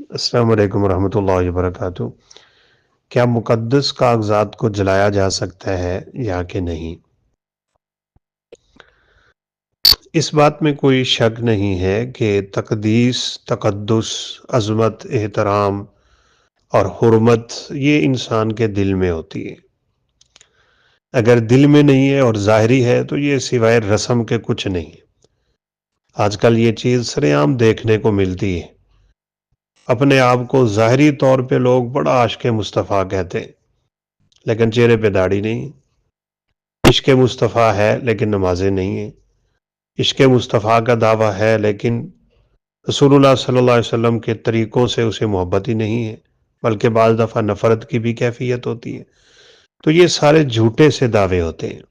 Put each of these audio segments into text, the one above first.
السلام علیکم ورحمۃ اللہ وبرکاتہ۔ کیا مقدس کاغذات کو جلایا جا سکتا ہے یا کہ نہیں؟ اس بات میں کوئی شک نہیں ہے کہ تقدیس، تقدس، عظمت، احترام اور حرمت یہ انسان کے دل میں ہوتی ہے۔ اگر دل میں نہیں ہے اور ظاہری ہے تو یہ سوائے رسم کے کچھ نہیں۔ آج کل یہ چیز سرے عام دیکھنے کو ملتی ہے۔ اپنے آپ کو ظاہری طور پہ لوگ بڑا عاشق مصطفیٰ کہتے ہیں، لیکن چہرے پہ داڑھی نہیں۔ عشق مصطفیٰ ہے لیکن نمازیں نہیں ہیں۔ عشق مصطفیٰ کا دعویٰ ہے لیکن رسول اللہ صلی اللہ علیہ وسلم کے طریقوں سے اسے محبت ہی نہیں ہے، بلکہ بعض دفعہ نفرت کی بھی کیفیت ہوتی ہے۔ تو یہ سارے جھوٹے سے دعوے ہوتے ہیں۔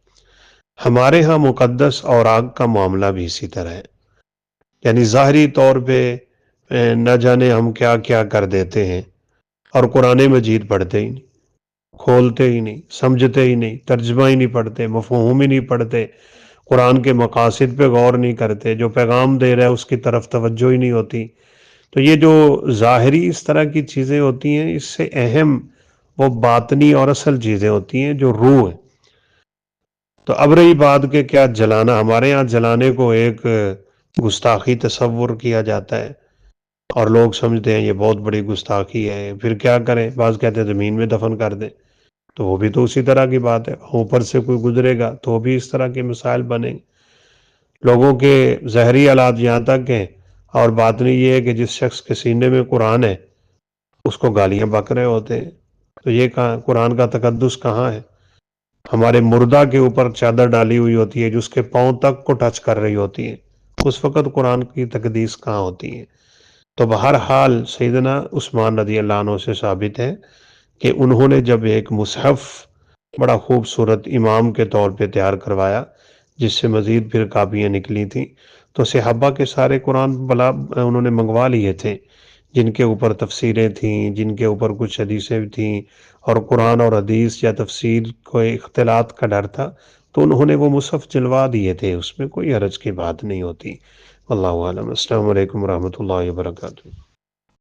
ہمارے ہاں مقدس اور آگ کا معاملہ بھی اسی طرح ہے، یعنی ظاہری طور پہ نہ جانے ہم کیا کیا کر دیتے ہیں، اور قرآن مجید پڑھتے ہی نہیں، کھولتے ہی نہیں، سمجھتے ہی نہیں، ترجمہ ہی نہیں پڑھتے، مفہوم ہی نہیں پڑھتے، قرآن کے مقاصد پہ غور نہیں کرتے، جو پیغام دے رہا ہے اس کی طرف توجہ ہی نہیں ہوتی۔ تو یہ جو ظاہری اس طرح کی چیزیں ہوتی ہیں، اس سے اہم وہ باطنی اور اصل چیزیں ہوتی ہیں جو روح ہے۔ تو اب رہی بات کہ کیا جلانا، ہمارے یہاں جلانے کو ایک گستاخی تصور کیا جاتا ہے، اور لوگ سمجھتے ہیں یہ بہت بڑی گستاخی ہے، پھر کیا کریں؟ بعض کہتے ہیں زمین میں دفن کر دیں، تو وہ بھی تو اسی طرح کی بات ہے۔ اوپر سے کوئی گزرے گا تو بھی اس طرح کے مسائل بنیں گے۔ لوگوں کے ظاہری حالات یہاں تک ہیں، اور باطنی یہ ہے کہ جس شخص کے سینے میں قرآن ہے اس کو گالیاں بک رہے ہوتے ہیں۔ تو یہ کہاں قرآن کا تقدس کہاں ہے؟ ہمارے مردہ کے اوپر چادر ڈالی ہوئی ہوتی ہے جو اس کے پاؤں تک کو ٹچ کر رہی ہوتی ہے، اس وقت قرآن کی تقدیس کہاں ہوتی ہے؟ تو بہرحال سیدنا عثمان رضی اللہ عنہ سے ثابت ہے کہ انہوں نے جب ایک مصحف بڑا خوبصورت امام کے طور پہ تیار کروایا، جس سے مزید پھر کاپیاں نکلی تھیں، تو صحابہ کے سارے قرآن بلا انہوں نے منگوا لیے تھے، جن کے اوپر تفسیریں تھیں، جن کے اوپر کچھ حدیثیں تھیں، اور قرآن اور حدیث یا تفسیر کو اختلاط کا ڈر تھا، تو انہوں نے وہ مصحف جلوا دیے تھے۔ اس میں کوئی حرج کی بات نہیں ہوتی۔ اللہ عالم۔ السلام علیکم ورحمۃ اللہ وبرکاتہ۔